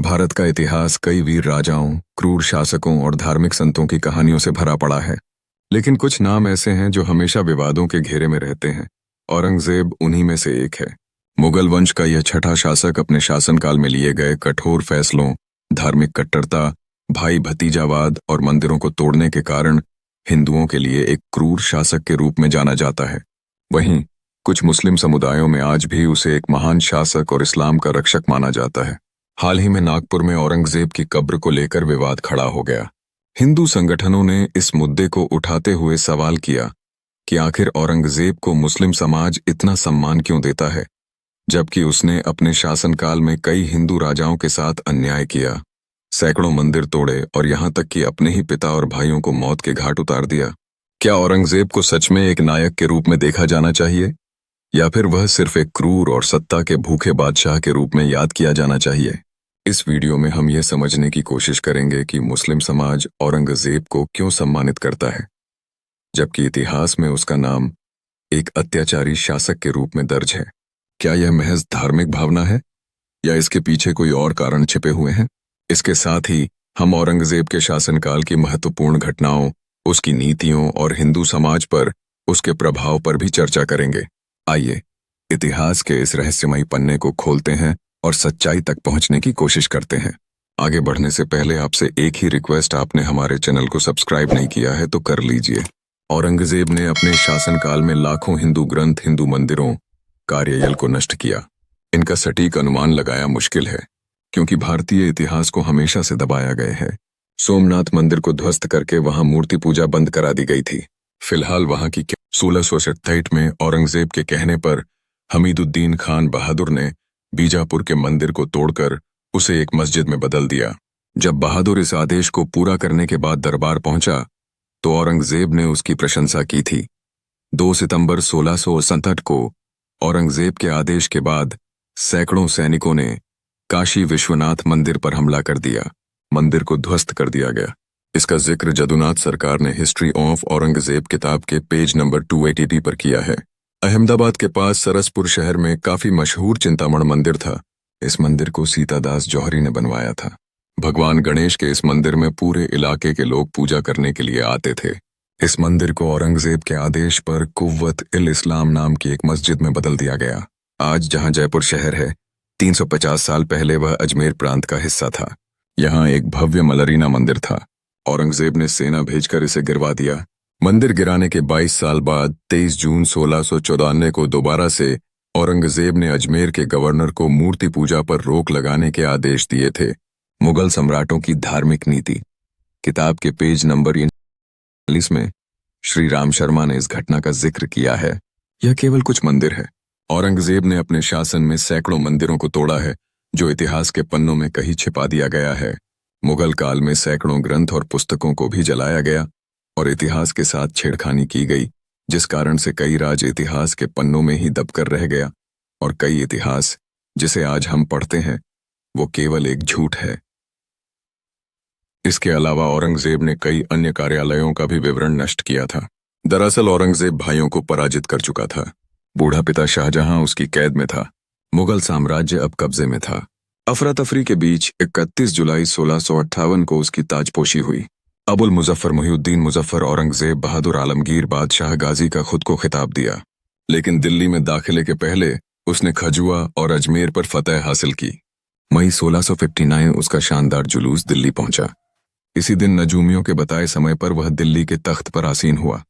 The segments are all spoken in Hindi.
भारत का इतिहास कई वीर राजाओं, क्रूर शासकों और धार्मिक संतों की कहानियों से भरा पड़ा है। लेकिन कुछ नाम ऐसे हैं जो हमेशा विवादों के घेरे में रहते हैं। औरंगजेब उन्हीं में से एक है। मुगल वंश का यह छठा शासक अपने शासनकाल में लिए गए कठोर फैसलों, धार्मिक कट्टरता, भाई भतीजावाद और मंदिरों को तोड़ने के कारण हिंदुओं के लिए एक क्रूर शासक के रूप में जाना जाता है। वहीं कुछ मुस्लिम समुदायों में आज भी उसे एक महान शासक और इस्लाम का रक्षक माना जाता है। हाल ही में नागपुर में औरंगजेब की कब्र को लेकर विवाद खड़ा हो गया। हिंदू संगठनों ने इस मुद्दे को उठाते हुए सवाल किया कि आखिर औरंगजेब को मुस्लिम समाज इतना सम्मान क्यों देता है, जबकि उसने अपने शासनकाल में कई हिंदू राजाओं के साथ अन्याय किया, सैकड़ों मंदिर तोड़े और यहां तक कि अपने ही पिता और भाइयों को मौत के घाट उतार दिया। क्या औरंगजेब को सच में एक नायक के रूप में देखा जाना चाहिए, या फिर वह सिर्फ एक क्रूर और सत्ता के भूखे बादशाह के रूप में याद किया जाना चाहिए? इस वीडियो में हम यह समझने की कोशिश करेंगे कि मुस्लिम समाज औरंगजेब को क्यों सम्मानित करता है, जबकि इतिहास में उसका नाम एक अत्याचारी शासक के रूप में दर्ज है। क्या यह महज धार्मिक भावना है, या इसके पीछे कोई और कारण छिपे हुए हैं? इसके साथ ही हम औरंगजेब के शासनकाल की महत्वपूर्ण घटनाओं, उसकी नीतियों और हिंदू समाज पर उसके प्रभाव पर भी चर्चा करेंगे। आइए इतिहास के इस रहस्यमयी पन्ने को खोलते हैं और सच्चाई तक पहुंचने की कोशिश करते हैं। आगे बढ़ने से पहले आपसे एक ही रिक्वेस्ट, आपने हमारे चैनल को सब्सक्राइब नहीं किया है तो कर लीजिए। औरंगजेब ने अपने शासनकाल में लाखों हिंदू ग्रंथ, हिंदू मंदिरों, कार्ययल को नष्ट किया। इनका सटीक अनुमान लगाया मुश्किल है, क्योंकि भारतीय इतिहास को हमेशा से दबाया गया है। सोमनाथ मंदिर को ध्वस्त करके वहां मूर्ति पूजा बंद करा दी गई थी। फिलहाल वहां की 1667 में औरंगजेब के कहने पर हमीदुद्दीन खान बहादुर ने बीजापुर के मंदिर को तोड़कर उसे एक मस्जिद में बदल दिया। जब बहादुर इस आदेश को पूरा करने के बाद दरबार पहुंचा तो औरंगजेब ने उसकी प्रशंसा की थी। 2 सितंबर 1667 को औरंगजेब के आदेश के बाद सैकड़ों सैनिकों ने काशी विश्वनाथ मंदिर पर हमला कर दिया। मंदिर को ध्वस्त कर दिया गया। इसका जिक्र जदुनाथ सरकार ने हिस्ट्री ऑफ औरंगजेब किताब के पेज नंबर 280 पर किया है। अहमदाबाद के पास सरसपुर शहर में काफी मशहूर चिंतामण मंदिर था। इस मंदिर को सीतादास जौहरी ने बनवाया था। भगवान गणेश के इस मंदिर में पूरे इलाके के लोग पूजा करने के लिए आते थे। इस मंदिर को औरंगजेब के आदेश पर कुव्वत इल इस्लाम नाम की एक मस्जिद में बदल दिया गया। आज जहां जयपुर शहर है, 350 साल पहले वह अजमेर प्रांत का हिस्सा था। यहाँ एक भव्य मलरीना मंदिर था। औरंगजेब ने सेना भेजकर इसे गिरवा दिया। मंदिर गिराने के 22 साल बाद 23 जून 1694 को दोबारा से औरंगजेब ने अजमेर के गवर्नर को मूर्ति पूजा पर रोक लगाने के आदेश दिए थे। मुगल सम्राटों की धार्मिक नीति किताब के पेज नंबर 40 में श्री राम शर्मा ने इस घटना का जिक्र किया है। यह केवल कुछ मंदिर है। औरंगजेब ने अपने शासन में सैकड़ों मंदिरों को तोड़ा है, जो इतिहास के पन्नों में कहीं छिपा दिया गया है। मुगल काल में सैकड़ों ग्रंथ और पुस्तकों को भी जलाया गया और इतिहास के साथ छेड़खानी की गई, जिस कारण से कई राज इतिहास के पन्नों में ही दबकर रह गया और कई इतिहास जिसे आज हम पढ़ते हैं वो केवल एक झूठ है। इसके अलावा औरंगजेब ने कई अन्य कार्यालयों का भी विवरण नष्ट किया था। दरअसल औरंगजेब भाइयों को पराजित कर चुका था। बूढ़ा पिता शाहजहां उसकी कैद में था। मुगल साम्राज्य अब कब्जे में था। अफरा तफरी के बीच 31 जुलाई 1658 को उसकी ताजपोशी हुई। अबुल मुजफ्फर मुहिउद्दीन मुजफ्फर औरंगजेब बहादुर आलमगीर बादशाह गाजी का खुद को खिताब दिया, लेकिन दिल्ली में दाखिले के पहले उसने खजुआ और अजमेर पर फतह हासिल की। मई 1659 उसका शानदार जुलूस दिल्ली पहुंचा। इसी दिन नजूमियों के बताए समय पर वह दिल्ली के तख्त पर आसीन हुआ।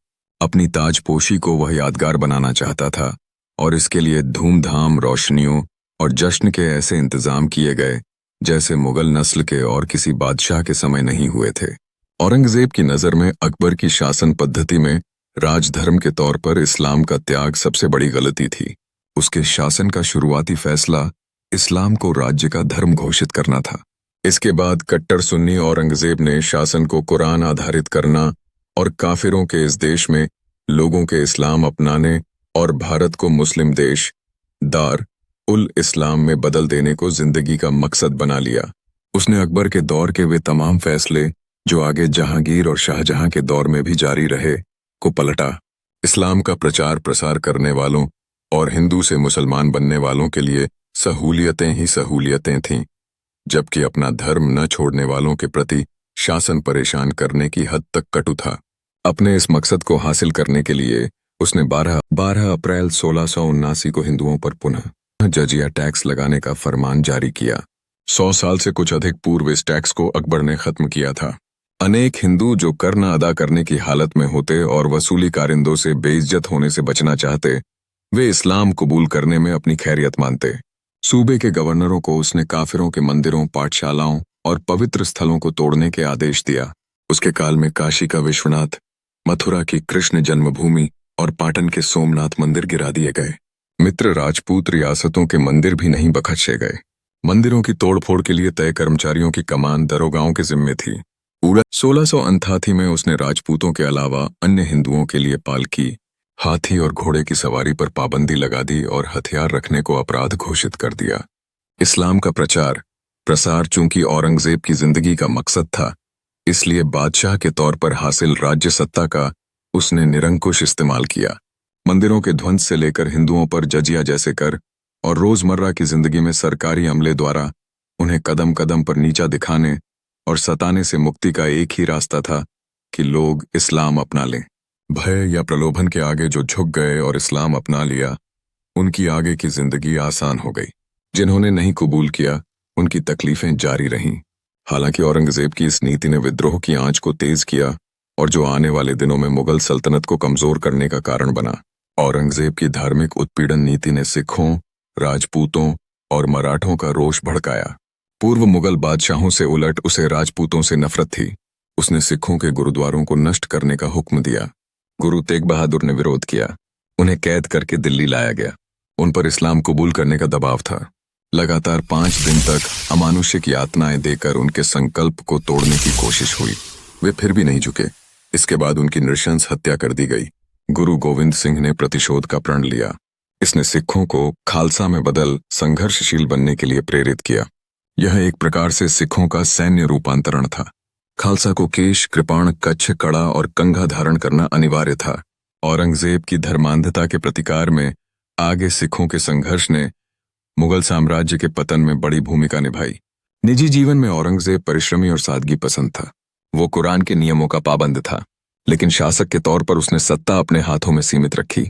अपनी ताजपोशी को वह यादगार बनाना चाहता था और इसके लिए धूमधाम, रोशनियों और जश्न के ऐसे इंतजाम किए गए जैसे मुगल नस्ल के और किसी बादशाह के समय नहीं हुए थे। औरंगजेब की नज़र में अकबर की शासन पद्धति में राजधर्म के तौर पर इस्लाम का त्याग सबसे बड़ी गलती थी। उसके शासन का शुरुआती फैसला इस्लाम को राज्य का धर्म घोषित करना था। इसके बाद कट्टर सुन्नी औरंगजेब ने शासन को कुरान आधारित करना और काफिरों के इस देश में लोगों के इस्लाम अपनाने और भारत को मुस्लिम देश दार उल इस्लाम में बदल देने को जिंदगी का मकसद बना लिया। उसने अकबर के दौर के वे तमाम फैसले जो आगे जहांगीर और शाहजहां के दौर में भी जारी रहे को पलटा। इस्लाम का प्रचार प्रसार करने वालों और हिंदू से मुसलमान बनने वालों के लिए सहूलियतें ही सहूलियतें थीं। जबकि अपना धर्म न छोड़ने वालों के प्रति शासन परेशान करने की हद तक कटु था। अपने इस मकसद को हासिल करने के लिए उसने 12 अप्रैल 1679 को हिंदुओं पर पुनः जजिया टैक्स लगाने का फरमान जारी किया। 100 साल से कुछ अधिक पूर्व इस टैक्स को अकबर ने खत्म किया था। अनेक हिंदू जो कर न अदा करने की हालत में होते और वसूली कारिंदों से बेइज्जत होने से बचना चाहते, वे इस्लाम कबूल करने में अपनी खैरियत मानते। सूबे के गवर्नरों को उसने काफिरों के मंदिरों, पाठशालाओं और पवित्र स्थलों को तोड़ने के आदेश दिया। उसके काल में काशी का विश्वनाथ, मथुरा की कृष्ण जन्मभूमि और पाटन के सोमनाथ मंदिर गिरा दिए गए। मित्र राजपूत रियासतों के मंदिर भी नहीं बख्शे गए। मंदिरों की तोड़फोड़ के लिए तय कर्मचारियों की कमान दरोगाओं के जिम्मे थी। 1689 में उसने राजपूतों के अलावा अन्य हिंदुओं के लिए पालकी, हाथी और घोड़े की सवारी पर पाबंदी लगा दी और हथियार रखने को अपराध घोषित कर दिया। इस्लाम का प्रचार प्रसार चूंकि औरंगजेब की जिंदगी का मकसद था, इसलिए बादशाह के तौर पर हासिल राज्य सत्ता का उसने निरंकुश इस्तेमाल किया। मंदिरों के ध्वंस से लेकर हिंदुओं पर जजिया जैसे कर और रोजमर्रा की जिंदगी में सरकारी अमले द्वारा उन्हें कदम कदम पर नीचा दिखाने और सताने से मुक्ति का एक ही रास्ता था कि लोग इस्लाम अपना लें। भय या प्रलोभन के आगे जो झुक गए और इस्लाम अपना लिया, उनकी आगे की जिंदगी आसान हो गई। जिन्होंने नहीं कबूल किया, उनकी तकलीफें जारी रहीं। हालांकि औरंगजेब की इस नीति ने विद्रोह की आंच को तेज किया और जो आने वाले दिनों में मुगल सल्तनत को कमजोर करने का कारण बना। औरंगजेब की धार्मिक उत्पीड़न नीति ने सिखों, राजपूतों और मराठों का रोष भड़काया। पूर्व मुगल बादशाहों से उलट उसे राजपूतों से नफरत थी। उसने सिखों के गुरुद्वारों को नष्ट करने का हुक्म दिया। गुरु तेग बहादुर ने विरोध किया। उन्हें कैद करके दिल्ली लाया गया। उन पर इस्लाम कबूल करने का दबाव था। लगातार 5 दिन तक अमानुषिक यातनाएं देकर उनके संकल्प को तोड़ने की कोशिश हुई। वे फिर भी नहीं झुके। इसके बाद उनकी नृशंस हत्या कर दी गई। गुरु गोविंद सिंह ने प्रतिशोध का प्रण लिया। इसने सिखों को खालसा में बदल संघर्षशील बनने के लिए प्रेरित किया। यह एक प्रकार से सिखों का सैन्य रूपांतरण था। खालसा को केश, कृपाण, कच्छ, कड़ा और कंघा धारण करना अनिवार्य था। औरंगजेब की धर्मांधता के प्रतिकार में आगे सिखों के संघर्ष ने मुगल साम्राज्य के पतन में बड़ी भूमिका निभाई। निजी जीवन में औरंगजेब परिश्रमी और सादगी पसंद था। वो कुरान के नियमों का पाबंद था, लेकिन शासक के तौर पर उसने सत्ता अपने हाथों में सीमित रखी,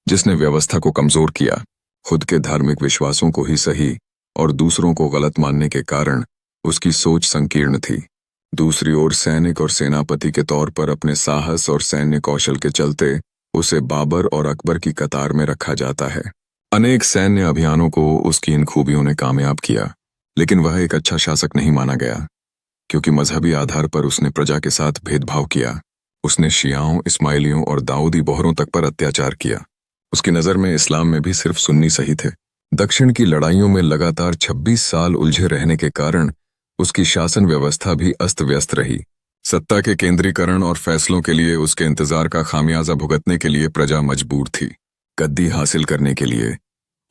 जिसने व्यवस्था को कमजोर किया। खुद के धार्मिक विश्वासों को ही सही और दूसरों को गलत मानने के कारण उसकी सोच संकीर्ण थी। दूसरी ओर सैनिक और सेनापति के तौर पर अपने साहस और सैन्य कौशल के चलते उसे बाबर और अकबर की कतार में रखा जाता है। अनेक सैन्य अभियानों को उसकी इन खूबियों ने कामयाब किया, लेकिन वह एक अच्छा शासक नहीं माना गया, क्योंकि मजहबी आधार पर उसने प्रजा के साथ भेदभाव किया। उसने शियाओं, इस्माइलियों और दाऊदी बोहरों तक पर अत्याचार किया। उसकी नज़र में इस्लाम में भी सिर्फ सुन्नी सही थे। दक्षिण की लड़ाइयों में लगातार 26 साल उलझे रहने के कारण उसकी शासन व्यवस्था भी अस्त व्यस्त रही। सत्ता के केंद्रीकरण और फैसलों के लिए उसके इंतजार का खामियाजा भुगतने के लिए प्रजा मजबूर थी। गद्दी हासिल करने के लिए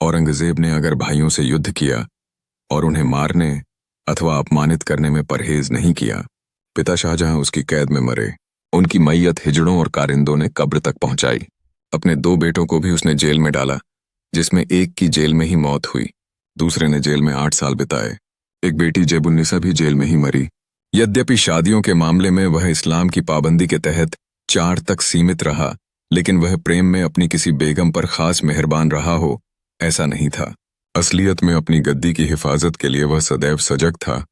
औरंगजेब ने अगर भाइयों से युद्ध किया और उन्हें मारने अथवा अपमानित करने में परहेज नहीं किया, पिता शाहजहां उसकी कैद में मरे। उनकी मैयत हिजड़ों और कारिंदों ने कब्र तक पहुंचाई। अपने 2 बेटों को भी उसने जेल में डाला, जिसमें एक की जेल में ही मौत हुई। दूसरे ने जेल में 8 साल बिताए। एक बेटी जेबुन्निसा भी जेल में ही मरी। यद्यपि शादियों के मामले में वह इस्लाम की पाबंदी के तहत 4 तक सीमित रहा, लेकिन वह प्रेम में अपनी किसी बेगम पर खास मेहरबान रहा हो, ऐसा नहीं था। असलियत में अपनी गद्दी की हिफाजत के लिए वह सदैव सजग था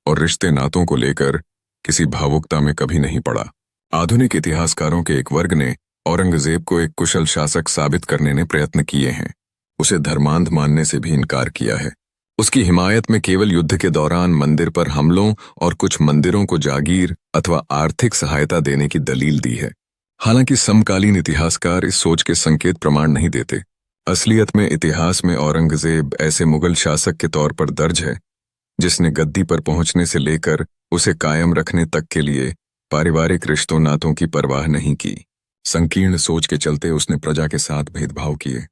और रिश्ते नातों को लेकर किसी भावुकता में कभी नहीं पड़ा। आधुनिक इतिहासकारों के एक वर्ग ने औरंगजेब को एक कुशल शासक साबित करने ने प्रयत्न किए हैं। उसे धर्मांध मानने से भी इनकार किया है। उसकी हिमायत में केवल युद्ध के दौरान मंदिर पर हमलों और कुछ मंदिरों को जागीर अथवा आर्थिक सहायता देने की दलील दी है। हालांकि समकालीन इतिहासकार इस सोच के संकेत प्रमाण नहीं देते। असलियत में इतिहास में औरंगजेब ऐसे मुगल शासक के तौर पर दर्ज है जिसने गद्दी पर पहुंचने से लेकर उसे कायम रखने तक के लिए पारिवारिक रिश्तों नातों की परवाह नहीं की। संकीर्ण सोच के चलते उसने प्रजा के साथ भेदभाव किए।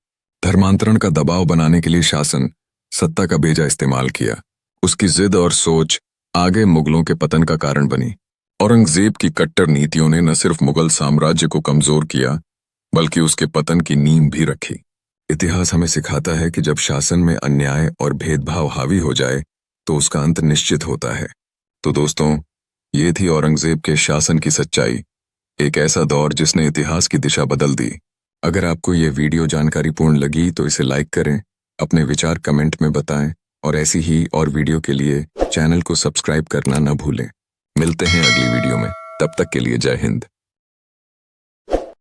धर्मांतरण का दबाव बनाने के लिए शासन सत्ता का बेजा इस्तेमाल किया। उसकी जिद और सोच आगे मुगलों के पतन का कारण बनी। औरंगजेब की कट्टर नीतियों ने न सिर्फ मुगल साम्राज्य को कमजोर किया, बल्कि उसके पतन की नींव भी रखी। इतिहास हमें सिखाता है कि जब शासन में अन्याय और भेदभाव हावी हो जाए, तो उसका अंत निश्चित होता है। तो दोस्तों, ये थी औरंगजेब के शासन की सच्चाई, एक ऐसा दौर जिसने इतिहास की दिशा बदल दी। अगर आपको ये वीडियो जानकारीपूर्ण लगी तो इसे लाइक करें, अपने विचार कमेंट में बताएं और ऐसी ही और वीडियो के लिए चैनल को सब्सक्राइब करना न भूलें। मिलते हैं अगली वीडियो में, तब तक के लिए जय हिंद।